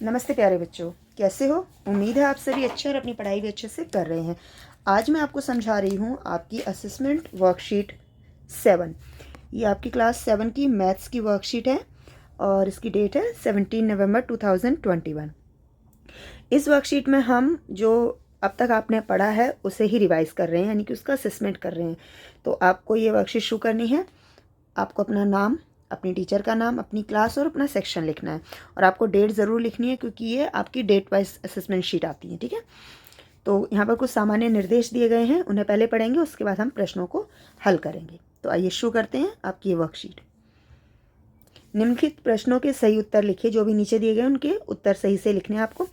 नमस्ते प्यारे बच्चों, कैसे हो? उम्मीद है आप सभी अच्छे और अपनी पढ़ाई भी अच्छे से कर रहे हैं। आज मैं आपको समझा रही हूँ आपकी असेसमेंट वर्कशीट 7। ये आपकी क्लास 7 की मैथ्स की वर्कशीट है और इसकी डेट है 17 नवंबर 2021। इस वर्कशीट में हम जो अब तक आपने पढ़ा है उसे ही रिवाइज़ कर रहे हैं, यानी कि उसका असेसमेंट कर रहे हैं। तो आपको ये वर्कशीट शुरू करनी है। आपको अपना नाम, अपनी टीचर का नाम, अपनी क्लास और अपना सेक्शन लिखना है और आपको डेट ज़रूर लिखनी है क्योंकि ये आपकी डेट वाइज असेसमेंट शीट आती है। ठीक है, तो यहाँ पर कुछ सामान्य निर्देश दिए गए हैं, उन्हें पहले पढ़ेंगे, उसके बाद हम प्रश्नों को हल करेंगे। तो आइए शुरू करते हैं आपकी ये वर्कशीट। निम्नलिखित प्रश्नों के सही उत्तर लिखिए। जो भी नीचे दिए गए उनके उत्तर सही से लिखने हैं आपको।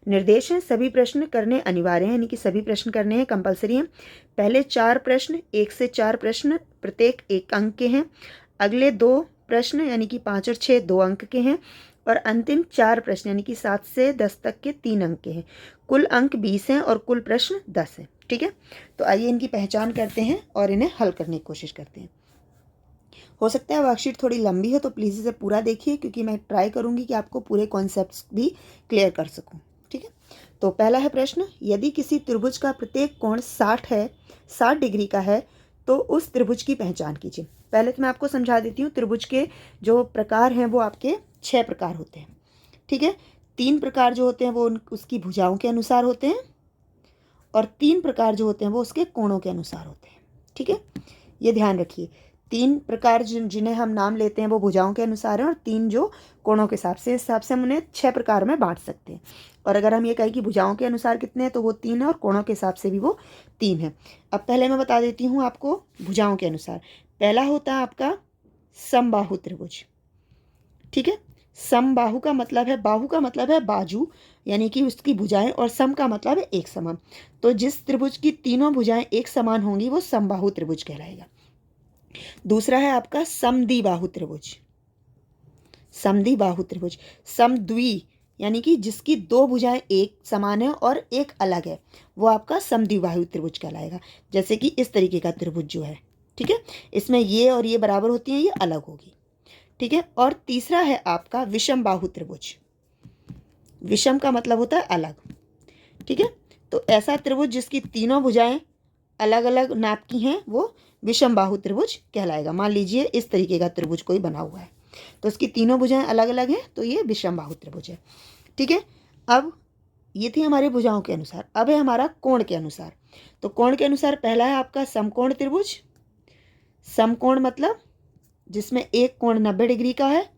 निर्देश हैं, सभी प्रश्न करने अनिवार्य हैं, यानी कि सभी प्रश्न करने हैं, कंपलसरी हैं। पहले 4 प्रश्न, 1 से 4 प्रश्न, प्रत्येक 1 अंक के हैं। अगले 2 प्रश्न यानी कि 5 और 6 2 अंक के हैं और अंतिम 4 प्रश्न यानी कि 7 से 10 तक के 3 अंक के हैं। कुल अंक 20 हैं और कुल प्रश्न 10 हैं। ठीक है, तो आइए इनकी पहचान करते हैं और इन्हें हल करने की कोशिश करते हैं। हो सकता है वर्कशीट थोड़ी लंबी हो तो प्लीज़ इसे पूरा देखिए, क्योंकि मैं ट्राई करूँगी कि आपको पूरे कॉन्सेप्ट्स भी क्लियर कर सकूँ। ठीक है, तो पहला है प्रश्न, यदि किसी त्रिभुज का प्रत्येक कोण 60 डिग्री का है तो उस त्रिभुज की पहचान कीजिए। पहले तो मैं आपको समझा देती हूँ, त्रिभुज के जो प्रकार हैं वो आपके 6 प्रकार होते हैं। ठीक है, 3 प्रकार जो होते हैं वो उसकी भुजाओं के अनुसार होते हैं और 3 प्रकार जो होते हैं वो उसके कोणों के अनुसार होते हैं। ठीक है, ये ध्यान रखिए। 3 प्रकार जिन्हें हम नाम लेते हैं वो भुजाओं के अनुसार हैं और 3 जो कोणों के हिसाब से, इस हिसाब से हम उन्हें 6 प्रकार में बांट सकते हैं। और अगर हम ये कहें कि भुजाओं के अनुसार कितने हैं तो वो 3 है और कोणों के हिसाब से भी वो 3 है। अब पहले मैं बता देती हूँ आपको भुजाओं के अनुसार। पहला होता है आपका समबाहु त्रिभुज। ठीक है, समबाहु का मतलब है, बाहु का मतलब है बाजू, यानी कि उसकी भुजाएं, और सम का मतलब है एक समान। तो जिस त्रिभुज की तीनों भुजाएं एक समान होंगी वो समबाहु त्रिभुज कहलाएगा। दूसरा है आपका समद्विबाहु त्रिभुज। समद्विबाहु त्रिभुज, समद्वि यानी कि जिसकी 2 भुजाएं एक समान है और एक अलग है, वो आपका समद्विबाहु त्रिभुज कहलाएगा। जैसे कि इस तरीके का त्रिभुज जो है, ठीक है, इसमें ये और ये बराबर होती हैं, ये अलग होगी। ठीक है, और तीसरा है आपका विषम बाहु त्रिभुज। विषम का मतलब होता है अलग। ठीक है, तो ऐसा त्रिभुज जिसकी तीनों भुजाएं अलग अलग नाप की हैं वो विषम बाहु त्रिभुज कहलाएगा। मान लीजिए इस तरीके का त्रिभुज कोई बना हुआ है तो इसकी तीनों भुजाएं अलग अलग हैं, तो ये विषम बाहु त्रिभुज है। ठीक है, अब ये थी हमारे भुजाओं के अनुसार। अब है हमारा कोण के अनुसार। तो कोण के अनुसार पहला है आपका समकोण त्रिभुज। समकोण मतलब जिसमें एक कोण 90 डिग्री का है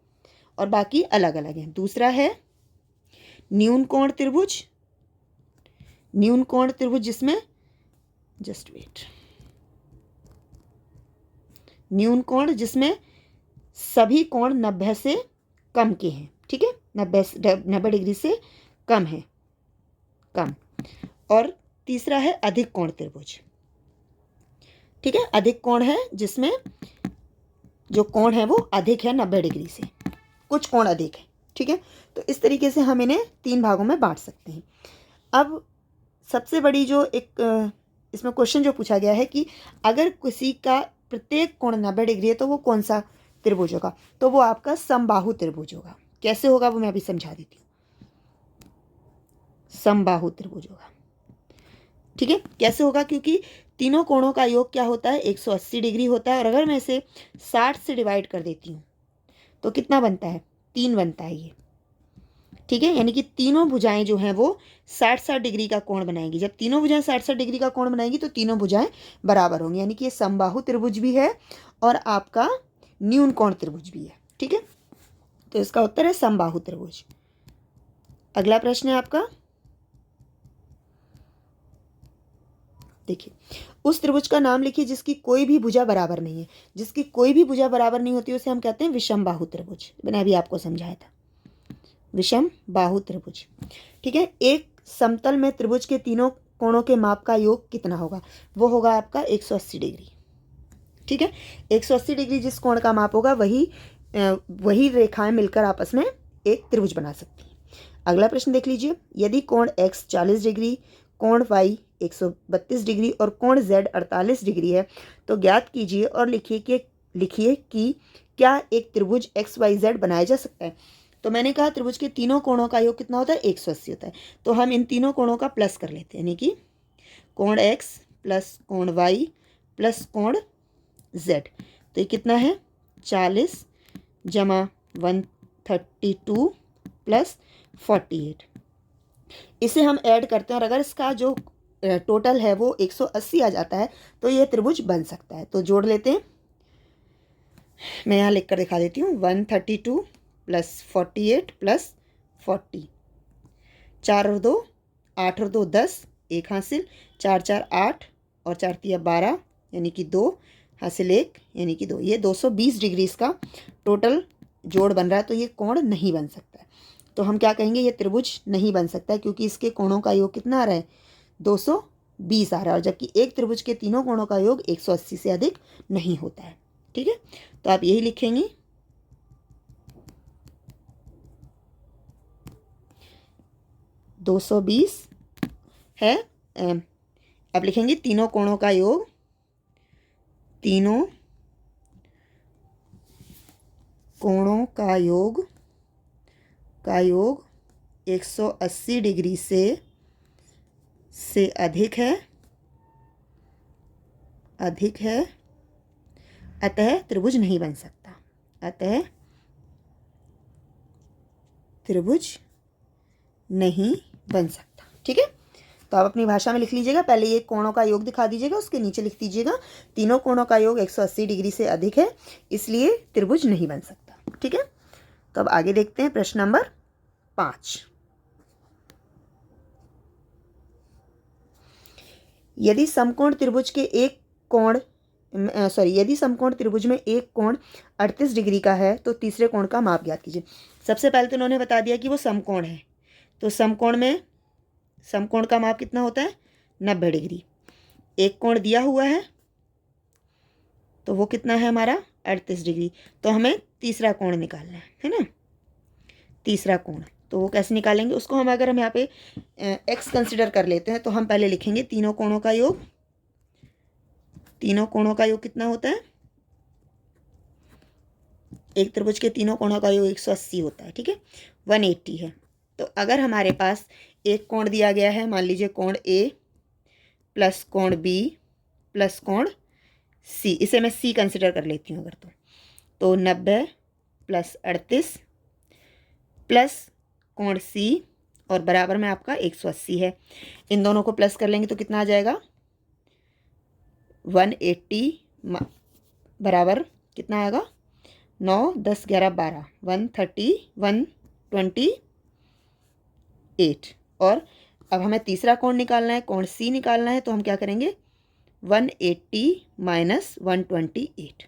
और बाकी अलग अलग हैं। दूसरा है न्यून कोण त्रिभुज। न्यून कोण त्रिभुज जिसमें, जस्ट वेट, न्यून कोण जिसमें सभी कोण 90 से कम के हैं। ठीक है, 90 डिग्री से कम है, कम। और तीसरा है अधिक कोण त्रिभुज। ठीक है, अधिक कोण है जिसमें जो कोण है वो अधिक है 90 डिग्री से, कुछ कोण अधिक है। ठीक है, तो इस तरीके से हम इन्हें 3 भागों में बांट सकते हैं। अब सबसे बड़ी जो एक इसमें क्वेश्चन जो पूछा गया है कि अगर किसी का प्रत्येक कोण 90 डिग्री है तो वो कौन सा त्रिभुज होगा, तो वो आपका समबाहु त्रिभुज होगा। कैसे होगा वो मैं अभी समझा देती हूँ। समबाहु त्रिभुज होगा। ठीक है, कैसे होगा, क्योंकि तीनों कोणों का योग क्या होता है, 180 डिग्री होता है। और अगर मैं इसे 60 से डिवाइड कर देती हूँ तो कितना बनता है, 3 बनता है ये। ठीक है, यानी कि तीनों भुजाएं जो हैं वो 60-60 डिग्री का कोण बनाएंगी। जब तीनों भुजाएं 60-60 डिग्री का कोण बनाएंगी तो तीनों भुजाएं बराबर होंगी, यानी कि ये समबाहु त्रिभुज भी है और आपका न्यून कोण त्रिभुज भी है। ठीक है, तो इसका उत्तर है समबाहु त्रिभुज। अगला प्रश्न है आपका, देखिए, उस त्रिभुज का नाम लिखिए जिसकी कोई भी भुजा बराबर नहीं है। जिसकी कोई भी भुजा बराबर नहीं होती उसे हम कहते हैं विषम बाहु त्रिभुज। मैंने अभी आपको समझाया था, विषम बाहु त्रिभुज। ठीक है, एक समतल में त्रिभुज के तीनों कोणों के माप का योग कितना होगा, वो होगा आपका 180 डिग्री। ठीक है, 180 डिग्री जिस कोण का माप होगा वही रेखाएं मिलकर आपस में एक त्रिभुज बना सकती हैं। अगला प्रश्न देख लीजिए, यदि कोण x 40 डिग्री, कोण y 132 डिग्री और कोण z 48 डिग्री है तो ज्ञात कीजिए और लिखिए कि क्या एक त्रिभुज XYZ बनाया जा सकता है। तो मैंने कहा त्रिभुज के तीनों कोणों का योग कितना होता है, 180 होता है। तो हम इन तीनों कोणों का प्लस कर लेते हैं, यानी कि कोण x प्लस कोण y प्लस कोण z। तो ये कितना है, 40 जमा 132 प्लस 48। इसे हम ऐड करते हैं और अगर इसका जो टोटल है वो 180 आ जाता है तो ये त्रिभुज बन सकता है। तो जोड़ लेते हैं, मैं यहाँ लिख कर दिखा देती हूँ। 132 प्लस 48 प्लस 40, 4 और 2 8 और 2 10, 1 हासिल, 4 4 8 और 4 3 12 यानी कि 2 हासिल 1 यानी कि 2। ये 220 डिग्री इसका टोटल जोड़ बन रहा है, तो ये कोण नहीं बन सकता है। तो हम क्या कहेंगे, ये त्रिभुज नहीं बन सकता है क्योंकि इसके कोणों का योग कितना आ रहा है, 220 आ रहा है, और जबकि एक त्रिभुज के तीनों कोणों का योग 180 से अधिक नहीं होता है। ठीक है, तो आप यही लिखेंगे, दो सौ बीस है। अब लिखेंगे तीनों कोणों का योग, तीनों कोणों का योग 180 डिग्री से अधिक है, अतः त्रिभुज नहीं बन सकता, अतः त्रिभुज नहीं बन सकता। ठीक है, तो आप अपनी भाषा में लिख लीजिएगा। पहले ये कोणों का योग दिखा दीजिएगा, उसके नीचे लिख दीजिएगा तीनों कोणों का योग 180 डिग्री से अधिक है, इसलिए त्रिभुज नहीं बन सकता। ठीक है, तो अब आगे देखते हैं प्रश्न नंबर 5। यदि समकोण त्रिभुज में एक कोण 38 डिग्री का है तो तीसरे कोण का माप ज्ञात कीजिए। सबसे पहले तो उन्होंने बता दिया कि वो समकोण है, तो समकोण का माप कितना होता है, 90 डिग्री। एक कोण दिया हुआ है तो वो कितना है हमारा, 38 डिग्री। तो हमें तीसरा कोण निकालना है ना, तीसरा कोण। तो वो कैसे निकालेंगे उसको, अगर हम यहाँ पे x कंसिडर कर लेते हैं तो हम पहले लिखेंगे तीनों कोणों का योग। तीनों कोणों का योग कितना होता है, एक त्रिभुज के तीनों कोणों का योग 180 होता है। ठीक है, 180 है। तो अगर हमारे पास एक कोण दिया गया है, मान लीजिए कोण A प्लस कोण B प्लस कोण C, इसे मैं C कंसिडर कर लेती हूँ अगर, तो 90 प्लस 38 प्लस कोण C और बराबर में आपका 180 है। इन दोनों को प्लस कर लेंगे तो कितना आ जाएगा, 180 बराबर कितना आएगा, 9 10 11 12, 128। और अब हमें तीसरा कोण निकालना है, कोण C निकालना है, तो हम क्या करेंगे, 180 माइनस 128।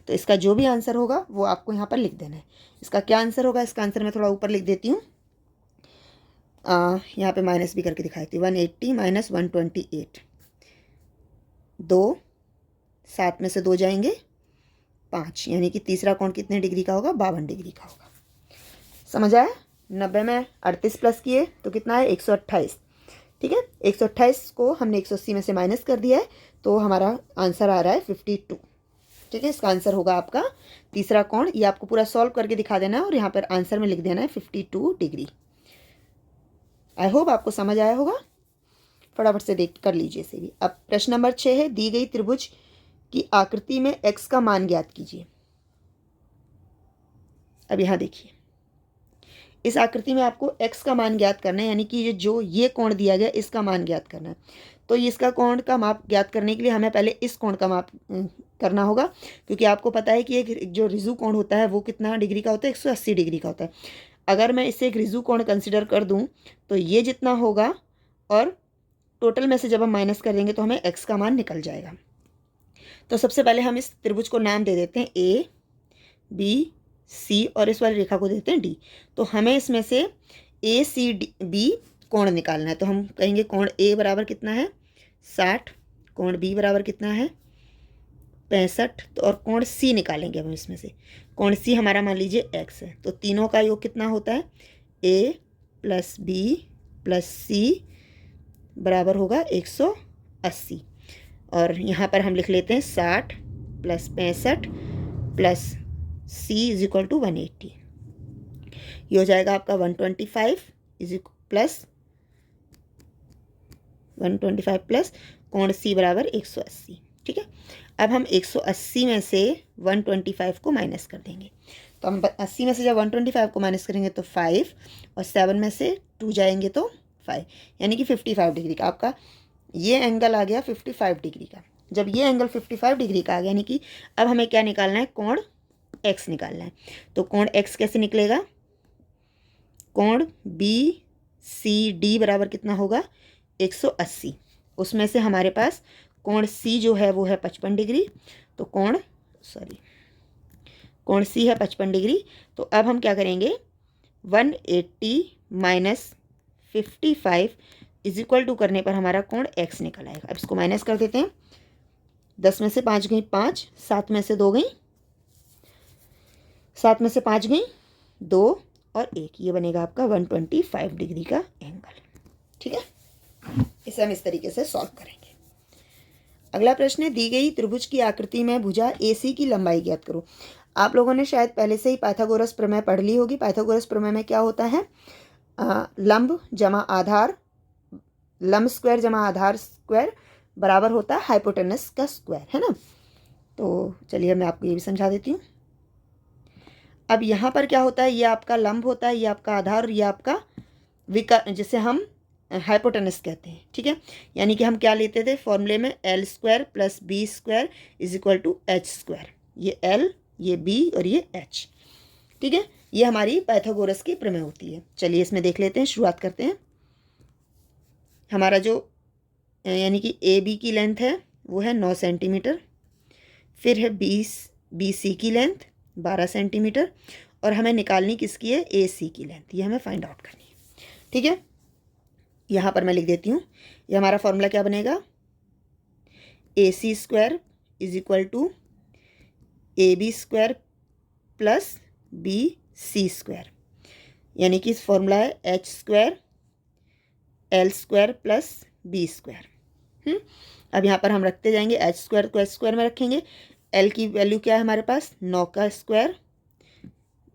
तो इसका जो भी आंसर होगा वो आपको यहाँ पर लिख देना है। इसका क्या आंसर होगा, इसका आंसर मैं थोड़ा ऊपर लिख देती हूँ, यहाँ पे माइनस भी करके दिखाई थी। 180 माइनस 128, 2 7 में से 2 जाएंगे 5, यानी कि तीसरा कोण कितने डिग्री का होगा, 52 डिग्री का होगा। समझ आया, 90 में 38 प्लस किए तो कितना है, 128। ठीक है, 128 को हमने 180 में से माइनस कर दिया है, तो हमारा आंसर आ रहा है 52। ठीक है, इसका आंसर होगा आपका तीसरा कोण। ये आपको पूरा सॉल्व करके दिखा देना है और यहाँ पर आंसर में लिख देना है 52 डिग्री। आई होप आपको समझ आया होगा, फटाफट से देख कर लीजिए इसे भी। अब प्रश्न नंबर 6 है, दी गई त्रिभुज की आकृति में x का मान ज्ञात कीजिए। अब यहाँ देखिए, इस आकृति में आपको x का मान ज्ञात करना है, यानी कि ये कोण दिया गया इसका मान ज्ञात करना है। तो इसका कोण का माप ज्ञात करने के लिए हमें पहले इस कोण का माप करना होगा, क्योंकि आपको पता है कि एक जो रिजु कोण होता है वो कितना डिग्री का होता है, 180 डिग्री का होता है। अगर मैं इसे एक रिजु कोण कंसिडर कर दूं तो ये जितना होगा और टोटल में से जब हम माइनस करेंगे तो हमें x का मान निकल जाएगा। तो सबसे पहले हम इस त्रिभुज को नाम दे देते हैं A B C और इस वाली रेखा को देते हैं D। तो हमें इसमें से ACB कोण निकालना है। तो हम कहेंगे कोण A बराबर कितना है, 60, कोण B बराबर कितना है, 65, तो और कोण C निकालेंगे हम इसमें से। कोण C हमारा मान लीजिए x है, तो तीनों का योग कितना होता है, A plus B plus C बराबर होगा 180। और यहाँ पर हम लिख लेते हैं 60 plus 65 plus C is equal to 180। ये हो जाएगा आपका 125 प्लस 125 प्लस कोण सी बराबर 180। ठीक है, अब हम 180 में से 125 को माइनस कर देंगे। तो हम 80 में से जब 125 को माइनस करेंगे तो 5 और 7 में से 2 जाएंगे तो 5, यानी कि 55 डिग्री का आपका ये एंगल आ गया 55 डिग्री का। जब ये एंगल 55 डिग्री का आ गया, यानी कि अब हमें क्या निकालना है, कोण x निकालना है। तो कोण x कैसे निकलेगा, कोण BCD बराबर कितना होगा 180, उसमें से हमारे पास कोण C जो है वो है 55 डिग्री, तो कोण C है 55 डिग्री। तो अब हम क्या करेंगे, 180 माइनस 55 इज इक्वल टू करने पर हमारा कोण x निकल आएगा। अब इसको माइनस कर देते हैं, 10 में से 5 गई 5, 7 में से 2 गई, 7 में से 5 गई 2 और 1, ये बनेगा आपका 125 डिग्री का एंगल। ठीक है, इसे हम इस तरीके से सॉल्व करेंगे। अगला प्रश्न है, दी गई त्रिभुज की आकृति में भुजा AC की लंबाई ज्ञात करो। आप लोगों ने शायद पहले से ही पाइथागोरस प्रमेय पढ़ ली होगी। पाइथागोरस प्रमेय में क्या होता है, लंब जमा आधार, लंब स्क्वायर जमा आधार स्क्वायर बराबर होता है हाइपोटेनस का स्क्वायर, है ना। तो चलिए मैं आपको ये भी समझा देती हूँ। अब यहाँ पर क्या होता है, ये आपका लंब होता है, ये आपका आधार और ये आपका विकर्ण, जिसे हम हाइपोटेनस कहते हैं। ठीक है, यानी कि हम क्या लेते थे फॉर्मूले में, L square plus B square is equal to H square. ये L, ये B और ये H। ठीक है, ये हमारी पाइथागोरस की प्रमेय होती है। चलिए इसमें देख लेते हैं, शुरुआत करते हैं। हमारा जो यानी कि AB की लेंथ है वो है 9 सेंटीमीटर, फिर है BC की लेंथ 12 सेंटीमीटर, और हमें निकालनी किसकी है, AC की लेंथ, ये हमें फाइंड आउट करनी है। ठीक है, यहाँ पर मैं लिख देती हूँ, ये हमारा फॉर्मूला क्या बनेगा, AC square is equal to AB square plus BC square, यानी कि इस फॉर्मूला है H square L square plus B square. अब यहाँ पर हम रखते जाएंगे, H स्क्वायर को H स्क्वायर में रखेंगे, L की वैल्यू क्या है हमारे पास, 9 का स्क्वायर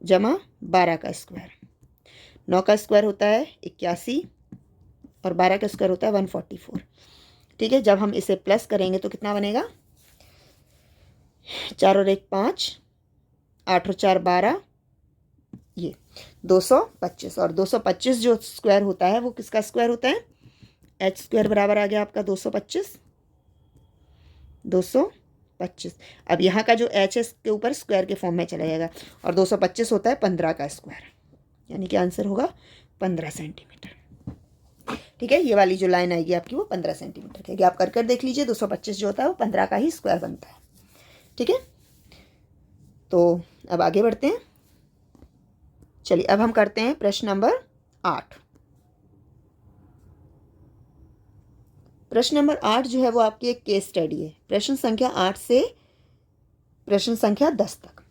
जमा 12 का स्क्वायर। 9 का स्क्वायर होता है 81 और 12 का स्क्वायर होता है 144। ठीक है, जब हम इसे प्लस करेंगे तो कितना बनेगा, 4 और 1 5, 8 और 4 12, ये 225, और 225 जो स्क्वायर होता है वो किसका स्क्वायर होता है, H स्क्वायर बराबर आ गया आपका 225। अब यहाँ का जो H है के ऊपर स्क्वायर के फॉर्म में चला जाएगा, और 225 होता है 15 का स्क्वायर, यानी कि आंसर होगा 15 सेंटीमीटर। ठीक है, ये वाली जो लाइन आएगी आपकी वो 15 सेंटीमीटर की। आप कर देख लीजिए, 225 जो होता है वो 15 का ही स्क्वायर बनता है। ठीक है, तो अब आगे बढ़ते हैं। चलिए अब हम करते हैं प्रश्न नंबर 8। प्रश्न नंबर 8 जो है वो आपकी एक केस स्टडी है, प्रश्न संख्या 8 से प्रश्न संख्या 10 तक।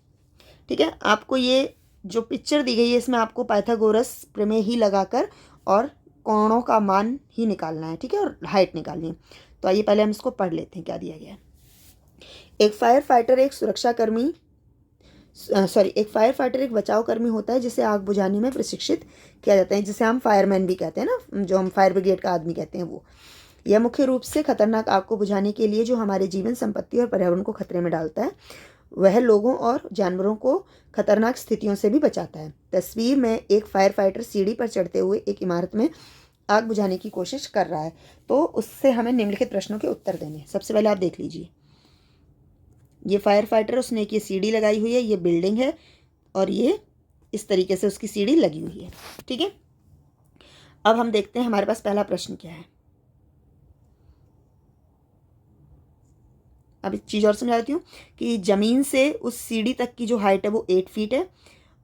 ठीक है, आपको ये जो पिक्चर दी गई है इसमें आपको पाइथागोरस प्रमेय ही लगाकर और कोणों का मान ही निकालना है। ठीक है, और हाइट निकालनी है। तो आइए पहले हम इसको पढ़ लेते हैं क्या दिया गया है। एक फायर फाइटर एक बचाव कर्मी होता है जिसे आग बुझाने में प्रशिक्षित किया जाता है, जिसे हम फायरमैन भी कहते हैं ना, जो हम फायर ब्रिगेड का आदमी कहते हैं वो। यह मुख्य रूप से खतरनाक आग को बुझाने के लिए जो हमारे जीवन, संपत्ति और पर्यावरण को खतरे में डालता है, वह लोगों और जानवरों को खतरनाक स्थितियों से भी बचाता है। तस्वीर में एक फायर फाइटर सीढ़ी पर चढ़ते हुए एक इमारत में आग बुझाने की कोशिश कर रहा है। तो उससे हमें निम्नलिखित प्रश्नों के उत्तर देने हैं। सबसे पहले आप देख लीजिए, ये फायर फाइटर, उसने एक ये सीढ़ी लगाई हुई है, ये बिल्डिंग है और ये इस तरीके से उसकी सीढ़ी लगी हुई है। ठीक है, अब हम देखते हैं हमारे पास पहला प्रश्न क्या है। अब एक चीज़ और समझा देती हूँ कि ज़मीन से उस सीढ़ी तक की जो हाइट है वो 8 फीट है,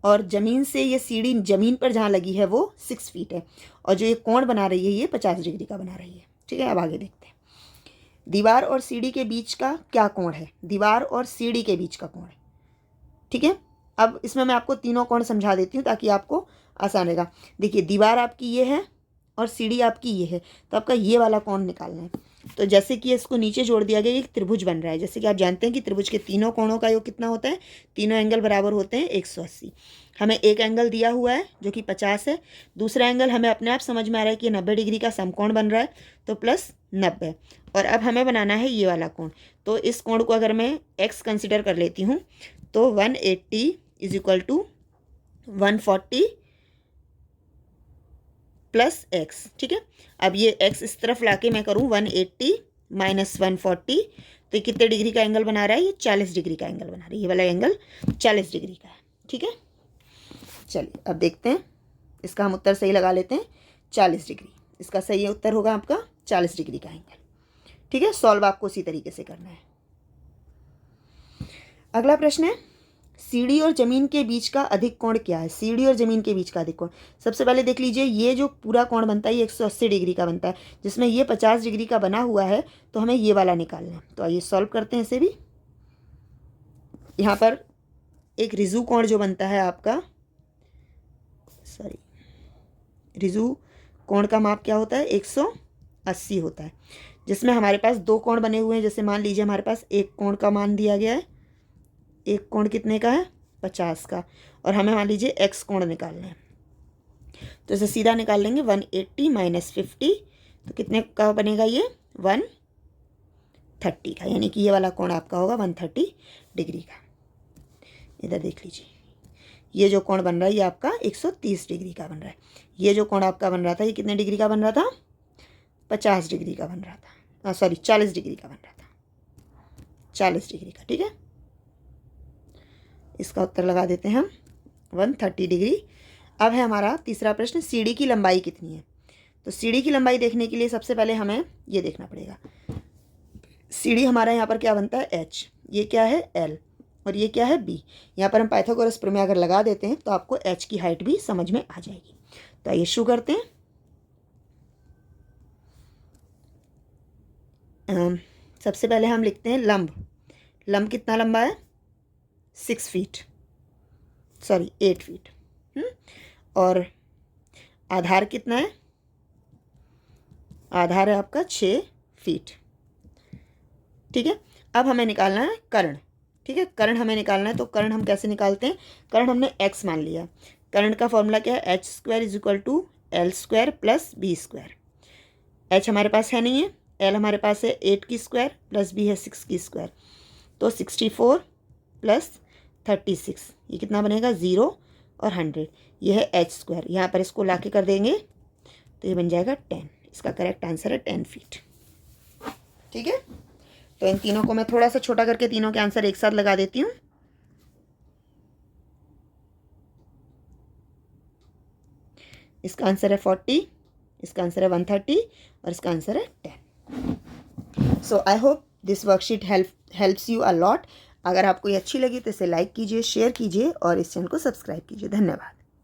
और ज़मीन से ये सीढ़ी ज़मीन पर जहाँ लगी है वो 6 फीट है, और जो ये कोण बना रही है ये 50 डिग्री का बना रही है। ठीक है, अब आगे देखते हैं। दीवार और सीढ़ी के बीच का क्या कोण है, दीवार और सीढ़ी के बीच का कोण है। ठीक है, अब इसमें मैं आपको तीनों कोण समझा देती हूँ ताकि आपको आसान रहेगा। देखिए, दीवार आपकी ये है और सीढ़ी आपकी ये है, तो आपका ये वाला कोण निकालना है। तो जैसे कि इसको नीचे जोड़ दिया गया, एक त्रिभुज बन रहा है। जैसे कि आप जानते हैं कि त्रिभुज के तीनों कोणों का योग कितना होता है, तीनों एंगल बराबर होते हैं 180। हमें एक एंगल दिया हुआ है जो कि 50 है, दूसरा एंगल हमें अपने आप समझ में आ रहा है कि 90 डिग्री का समकोण बन रहा है, तो प्लस 90। और अब हमें बनाना है ये वाला कोण। तो इस कोण को अगर मैं x कंसिडर कर लेती हूँ तो 180 is equal to 140 plus x। ठीक है, अब ये x इस तरफ लाके मैं करूँ 180 माइनस 140, तो ये कितने डिग्री का एंगल बना रहा है, ये 40 डिग्री का एंगल बना रहा है। ये वाला एंगल 40 डिग्री का है। ठीक है, चलिए अब देखते हैं, इसका हम उत्तर सही लगा लेते हैं, 40 डिग्री इसका सही उत्तर होगा आपका, 40 डिग्री का एंगल। ठीक है, सॉल्व आपको उसी तरीके से करना है। अगला प्रश्न है, सीढ़ी और जमीन के बीच का अधिक कोण क्या है। सीढ़ी और जमीन के बीच का अधिक कोण, सबसे पहले देख लीजिए, ये जो पूरा कोण बनता है ये 180 डिग्री का बनता है, जिसमें ये 50 डिग्री का बना हुआ है, तो हमें ये वाला निकालना है। तो आइए सॉल्व करते हैं इसे भी। यहाँ पर एक रिजु कोण जो बनता है आपका, रिजु कोण का माप क्या होता है, 180 होता है, जिसमें हमारे पास दो कोण बने हुए हैं। जैसे मान लीजिए हमारे पास एक कोण का मान दिया गया है, एक कोण कितने का है, 50 का, और हमें मान लीजिए x कोण निकालना है। तो इसे सीधा निकाल लेंगे, 180 माइनस 50, तो कितने का बनेगा ये, 130 का, यानी कि ये वाला कोण आपका होगा 130 डिग्री का। इधर देख लीजिए, ये जो कोण बन रहा है ये आपका 130 डिग्री का बन रहा है। ये जो कोण आपका बन रहा था ये कितने डिग्री का बन रहा था, 50 डिग्री का बन रहा था, 40 डिग्री का बन रहा था, 40 डिग्री का। ठीक है, इसका उत्तर लगा देते हैं हम 130 डिग्री। अब है हमारा तीसरा प्रश्न, सीढ़ी की लंबाई कितनी है। तो सीढ़ी की लंबाई देखने के लिए सबसे पहले हमें ये देखना पड़ेगा, सीढ़ी हमारा यहाँ पर क्या बनता है, h, ये क्या है l, और ये क्या है b। यहाँ पर हम पाइथागोरस प्रमेय अगर लगा देते हैं तो आपको h की हाइट भी समझ में आ जाएगी। तो आइए शुरू करते हैं। सबसे पहले हम लिखते हैं लंब। लंब कितना लंबा है, 8 फीट। और आधार कितना है, आधार है आपका 6 फीट। ठीक है, अब हमें निकालना है कर्ण। ठीक है, कर्ण हमें निकालना है, तो कर्ण हम कैसे निकालते हैं, कर्ण हमने x मान लिया। कर्ण का फॉर्मूला क्या है, h² is equal to l² plus b²। h हमारे पास है नहीं है, l हमारे पास है 8 की स्क्वायर प्लस b है 6 की स्क्वायर, तो 64 प्लस 36, ये कितना बनेगा, 0 और 100, ये है h²। यहाँ पर इसको लाके कर देंगे तो ये बन जाएगा 10। इसका करेक्ट आंसर है 10 फीट। ठीक है, तो इन तीनों को मैं थोड़ा सा छोटा करके तीनों के आंसर एक साथ लगा देती हूँ। इसका आंसर है 40, इसका आंसर है 130 और इसका आंसर है 10। So I hope this worksheet helps you a lot. अगर आपको ये अच्छी लगी तो इसे लाइक कीजिए, शेयर कीजिए और इस चैनल को सब्सक्राइब कीजिए। धन्यवाद।